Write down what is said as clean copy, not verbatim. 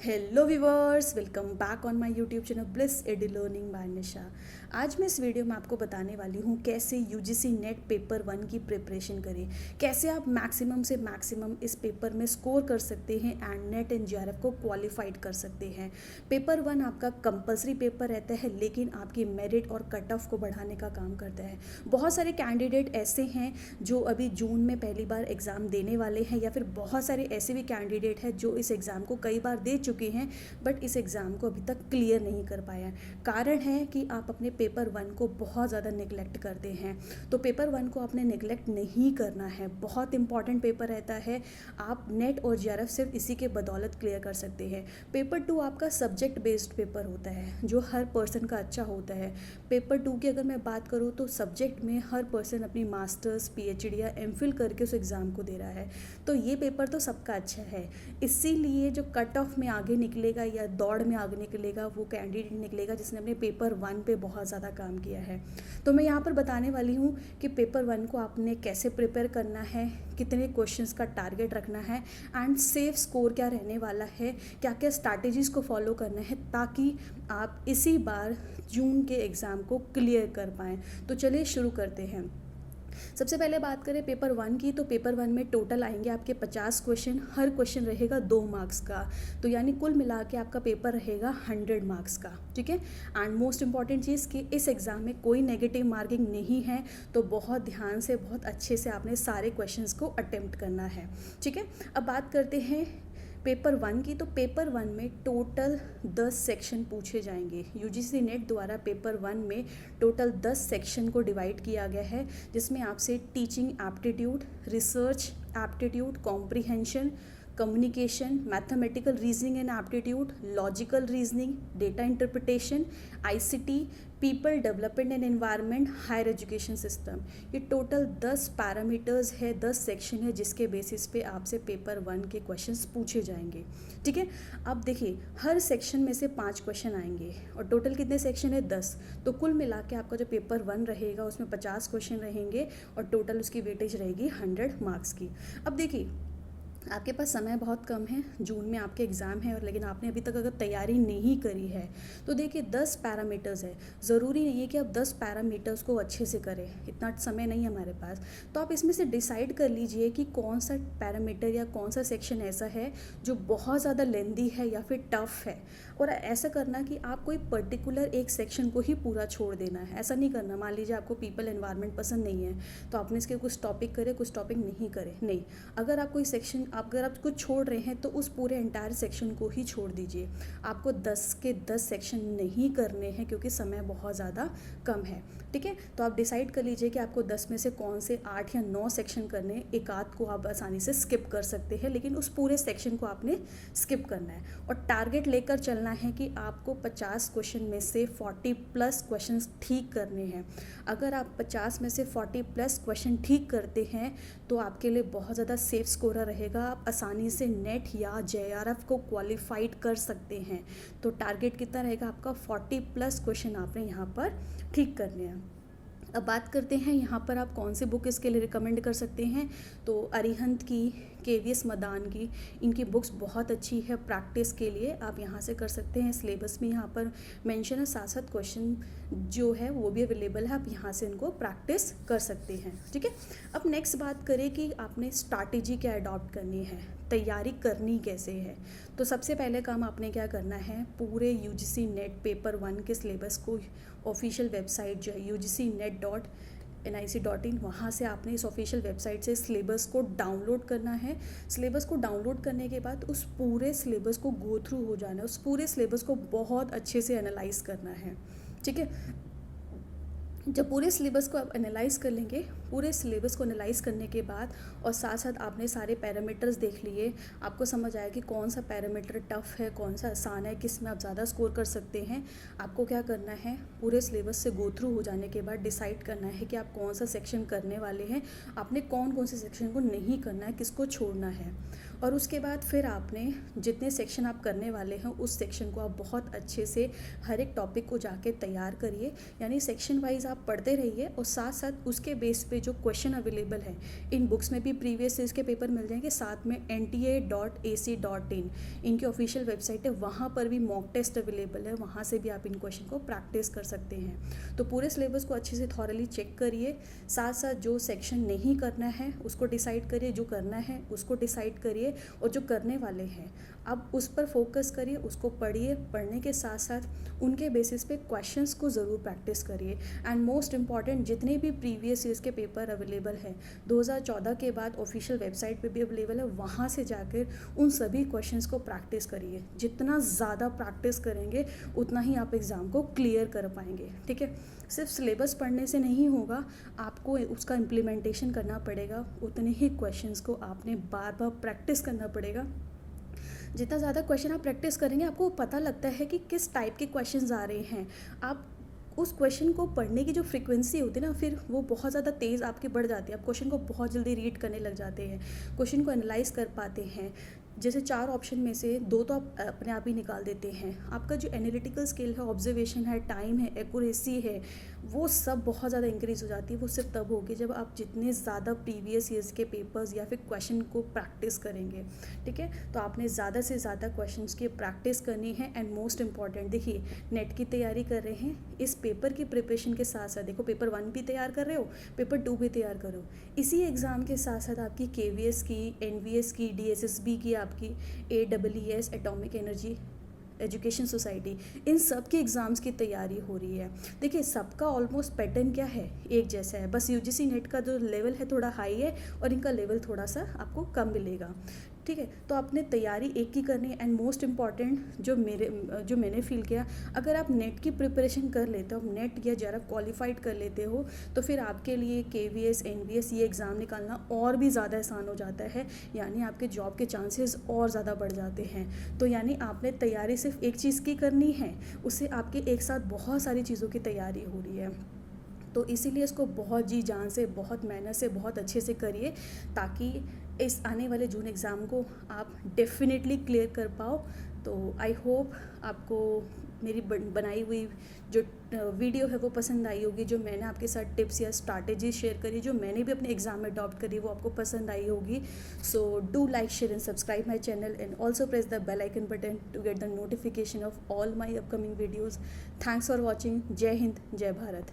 Hello viewers, welcome back on my YouTube channel Bliss ED learning by Nisha. आज मैं इस video में आपको बताने वाली हूँ कैसे यूजीसी नेट पेपर 1 की प्रिपरेशन करें, कैसे आप मैक्सिमम से मैक्सिमम इस पेपर में स्कोर कर सकते हैं एंड नेट एंड जीआरएफ को क्वालिफाइड कर सकते हैं। पेपर 1 आपका कंपलसरी पेपर रहता है, लेकिन आपकी मेरिट और कट ऑफ को बढ़ाने का काम करता है। बहुत सारे कैंडिडेट ऐसे हैं जो अभी जून में पहली बार एग्ज़ाम देने वाले हैं, या फिर बहुत सारे ऐसे भी कैंडिडेट हैं जो इस एग्ज़ाम को कई बार दे चुके हैं बट इस एग्ज़ाम को अभी तक क्लियर नहीं कर पाया। कारण है कि आप अपने पेपर 1 को बहुत ज़्यादा निगलेक्ट करते हैं। तो पेपर 1 को आपने निगलेक्ट नहीं करना है, बहुत इंपॉर्टेंट पेपर रहता है। आप नेट और जीआरएफ सिर्फ इसी के बदौलत क्लियर कर सकते हैं। पेपर 2 आपका सब्जेक्ट बेस्ड पेपर होता है जो हर पर्सन का अच्छा होता है। पेपर 2 की अगर मैं बात करूँ तो सब्जेक्ट में हर पर्सन अपनी मास्टर्स, पीएचडी या एमफिल करके उस एग्ज़ाम को दे रहा है। तो ये पेपर तो सबका अच्छा है, इसीलिए जो कट ऑफ में आगे निकलेगा या दौड़ में आगे निकलेगा वो कैंडिडेट निकलेगा जिसने अपने पेपर 1 पे बहुत ज़्यादा काम किया है। तो मैं यहाँ पर बताने वाली हूँ कि पेपर 1 को आपने कैसे प्रिपेयर करना है, कितने क्वेश्चंस का टारगेट रखना है एंड सेफ स्कोर क्या रहने वाला है, क्या क्या स्ट्रैटेजीज़ को फॉलो करना है ताकि आप इसी बार जून के एग्ज़ाम को क्लियर कर पाएँ। तो चलिए शुरू करते हैं। सबसे पहले बात करें पेपर 1 की, तो पेपर 1 में टोटल आएंगे आपके 50 क्वेश्चन। हर क्वेश्चन रहेगा 2 मार्क्स का, तो यानी कुल मिला के आपका पेपर रहेगा 100 मार्क्स का। ठीक है। एंड मोस्ट इंपॉर्टेंट चीज़ कि इस एग्ज़ाम में कोई नेगेटिव मार्किंग नहीं है, तो बहुत ध्यान से बहुत अच्छे से आपने सारे क्वेश्चंस को अटेम्प्ट करना है। ठीक है। अब बात करते हैं पेपर 1 की, तो पेपर 1 में टोटल 10 सेक्शन पूछे जाएंगे। यूजीसी नेट द्वारा पेपर 1 में टोटल 10 सेक्शन को डिवाइड किया गया है, जिसमें आपसे teaching aptitude, research aptitude, comprehension, communication, mathematical reasoning and aptitude, logical reasoning, data interpretation, ICT, people development and environment, higher education system. ये टोटल 10 पैरामीटर्स है, 10 सेक्शन है जिसके बेसिस पे आपसे पेपर 1 के क्वेश्चंस पूछे जाएंगे। ठीक है। अब देखिए, हर सेक्शन में से 5 क्वेश्चन आएंगे और टोटल कितने सेक्शन है? 10। तो कुल मिला के आपका जो पेपर 1 रहेगा उसमें 50 क्वेश्चन रहेंगे और टोटल उसकी वेटेज रहेगी 100 मार्क्स की। अब देखिए, आपके पास समय बहुत कम है, जून में आपके एग्ज़ाम है, और लेकिन आपने अभी तक अगर तैयारी नहीं करी है तो देखिए 10 पैरामीटर्स है। ज़रूरी नहीं है कि आप 10 पैरामीटर्स को अच्छे से करें, इतना समय नहीं है हमारे पास। तो आप इसमें से डिसाइड कर लीजिए कि कौन सा पैरामीटर या कौन सा सेक्शन ऐसा है जो बहुत ज़्यादा लेंदी है या फिर टफ़ है। और ऐसा करना कि आप कोई पर्टिकुलर एक सेक्शन को ही पूरा छोड़ देना है, ऐसा नहीं करना। मान लीजिए आपको पीपल एनवायरनमेंट पसंद नहीं है तो आपने इसके कुछ टॉपिक करे, कुछ टॉपिक नहीं करे, नहीं। अगर आप कोई सेक्शन, अगर आप कुछ छोड़ रहे हैं तो उस पूरे एंटायर सेक्शन को ही छोड़ दीजिए। आपको 10 के 10 सेक्शन नहीं करने हैं क्योंकि समय बहुत ज़्यादा कम है। ठीक है। तो आप डिसाइड कर लीजिए कि आपको 10 में से कौन से 8 या 9 सेक्शन करने हैं। एक आध को आप आसानी से स्किप कर सकते हैं, लेकिन उस पूरे सेक्शन को आपने स्किप करना है। और टारगेट लेकर चलना है कि आपको 50 क्वेश्चन में से 40 प्लस क्वेश्चन ठीक करने हैं। अगर आप 50 में से 40 प्लस क्वेश्चन ठीक करते हैं तो आपके लिए बहुत ज़्यादा सेफ स्कोरर रहेगा, आप आसानी से नेट या जेआरएफ को क्वालिफाइड कर सकते हैं। तो टारगेट कितना रहेगा आपका? 40 प्लस क्वेश्चन आपने यहाँ पर ठीक करने हैं। अब बात करते हैं यहाँ पर आप कौन सी बुक इसके लिए रिकमेंड कर सकते हैं। तो अरिहंत की, केवीएस मदान की, इनकी बुक्स बहुत अच्छी है प्रैक्टिस के लिए, आप यहाँ से कर सकते हैं। सिलेबस में यहाँ पर मेंशन है, 7 क्वेश्चन जो है वो भी अवेलेबल है, आप यहाँ से इनको प्रैक्टिस कर सकते हैं। ठीक है। अब नेक्स्ट बात करें कि आपने स्ट्रैटेजी क्या अडॉप्ट करनी है, तैयारी करनी कैसे है। तो सबसे पहले काम आपने क्या करना है, पूरे यूजीसी नेट पेपर 1 के सिलेबस को ऑफिशियल वेबसाइट जो है UGCNet.nic.in, वहाँ से आपने इस ऑफिशियल वेबसाइट से सिलेबस को डाउनलोड करना है। सिलेबस को डाउनलोड करने के बाद उस पूरे सिलेबस को गो थ्रू हो जाना है, उस पूरे सिलेबस को बहुत अच्छे से एनालाइज करना है। ठीक है। जब पूरे सिलेबस को आप एनालाइज़ कर लेंगे, पूरे सिलेबस को एनालाइज़ करने के बाद और साथ साथ आपने सारे पैरामीटर्स देख लिए, आपको समझ आया कि कौन सा पैरामीटर टफ़ है, कौन सा आसान है, किस में आप ज़्यादा स्कोर कर सकते हैं। आपको क्या करना है, पूरे सिलेबस से गो थ्रू हो जाने के बाद डिसाइड करना है कि आप कौन सा सेक्शन करने वाले हैं, आपने कौन कौन से सेक्शन को नहीं करना है, किसको छोड़ना है। और उसके बाद फिर आपने जितने सेक्शन आप करने वाले हैं उस सेक्शन को आप बहुत अच्छे से हर एक टॉपिक को जाके तैयार करिए। यानी सेक्शन वाइज आप पढ़ते रहिए और साथ साथ उसके बेस पे जो क्वेश्चन अवेलेबल है इन बुक्स में भी प्रीवियस ईयर्स के पेपर मिल जाएंगे, साथ में nta.ac.in इनकी ऑफिशियल वेबसाइट है, वहाँ पर भी मॉक टेस्ट अवेलेबल है, वहाँ से भी आप इन क्वेश्चन को प्रैक्टिस कर सकते हैं। तो पूरे सिलेबस को अच्छे से थॉरली चेक करिए, साथ साथ जो सेक्शन नहीं करना है उसको डिसाइड करिए, जो करना है उसको डिसाइड करिए, और जो करने वाले हैं अब उस पर फोकस करिए, उसको पढ़िए, पढ़ने के साथ साथ उनके बेसिस पे क्वेश्चंस को ज़रूर प्रैक्टिस करिए। एंड मोस्ट इम्पॉर्टेंट, जितने भी प्रीवियस ईयर्स के पेपर अवेलेबल हैं 2014 के बाद ऑफिशियल वेबसाइट पे भी अवेलेबल है, वहाँ से जाकर उन सभी क्वेश्चंस को प्रैक्टिस करिए। जितना ज़्यादा प्रैक्टिस करेंगे उतना ही आप एग्ज़ाम को क्लियर कर पाएंगे। ठीक है, सिर्फ सिलेबस पढ़ने से नहीं होगा, आपको उसका इम्प्लीमेंटेशन करना पड़ेगा, उतने ही क्वेश्चंस को आपने बार बार प्रैक्टिस करना पड़ेगा। जितना ज़्यादा क्वेश्चन आप प्रैक्टिस करेंगे आपको पता लगता है कि किस टाइप के क्वेश्चंस आ रहे हैं। आप उस क्वेश्चन को पढ़ने की जो फ्रीक्वेंसी होती है ना, फिर वो बहुत ज़्यादा तेज़ आपकी बढ़ जाती है, आप क्वेश्चन को बहुत जल्दी रीड करने लग जाते हैं, क्वेश्चन को एनालाइज कर पाते हैं। जैसे 4 ऑप्शन में से 2 तो आप अपने आप ही निकाल देते हैं। आपका जो एनालिटिकल स्किल है, ऑब्जर्वेशन है, टाइम है, एक्यूरेसी है, वो सब बहुत ज़्यादा इंक्रीज़ हो जाती है। वो सिर्फ तब होगी जब आप जितने ज़्यादा प्रीवियस ईयर्स के पेपर्स या फिर क्वेश्चन को प्रैक्टिस करेंगे। ठीक है, तो आपने ज़्यादा से ज़्यादा क्वेश्चंस की प्रैक्टिस करनी है। एंड मोस्ट इम्पॉर्टेंट, देखिए नेट की तैयारी कर रहे हैं, इस पेपर की प्रिपरेशन के साथ साथ देखो पेपर 1 भी तैयार कर रहे हो, पेपर 2 भी तैयार करो। इसी एग्ज़ाम के साथ साथ आपकी KVS की, NVS की, DSSB की, आपकी AEES atomic energy education society, इन सब के एग्ज़ाम्स की तैयारी हो रही है। देखिए सबका ऑलमोस्ट पैटर्न क्या है, एक जैसा है, बस UGC नेट का जो लेवल है थोड़ा हाई है और इनका लेवल थोड़ा सा आपको कम मिलेगा। ठीक है, तो आपने तैयारी एक की करनी है। एंड मोस्ट इम्पॉर्टेंट जो मैंने फील किया, अगर आप नेट की प्रिपरेशन कर लेते हो, नेट या JRF क्वालिफाइड कर लेते हो, तो फिर आपके लिए KVS, NVS ये एग्ज़ाम निकालना और भी ज़्यादा आसान हो जाता है, यानी आपके जॉब के चांसेस और ज़्यादा बढ़ जाते हैं। तो यानी आपने तैयारी सिर्फ एक चीज़ की करनी है, उससे आपके एक साथ बहुत सारी चीज़ों की तैयारी हो रही है। तो इसीलिए इसको बहुत जी जान से, बहुत मेहनत से, बहुत अच्छे से करिए, ताकि इस आने वाले जून एग्ज़ाम को आप डेफिनेटली क्लियर कर पाओ। तो आई होप आपको मेरी बनाई हुई जो वीडियो है वो पसंद आई होगी, जो मैंने आपके साथ टिप्स या स्ट्रैटेजी शेयर करी, जो मैंने भी अपने एग्ज़ाम में अडॉप्ट करी, वो आपको पसंद आई होगी। So do like, share and subscribe my channel, and also press the bell icon button to get the notification of all my upcoming videos. Thanks for watching. जय हिंद, जय भारत।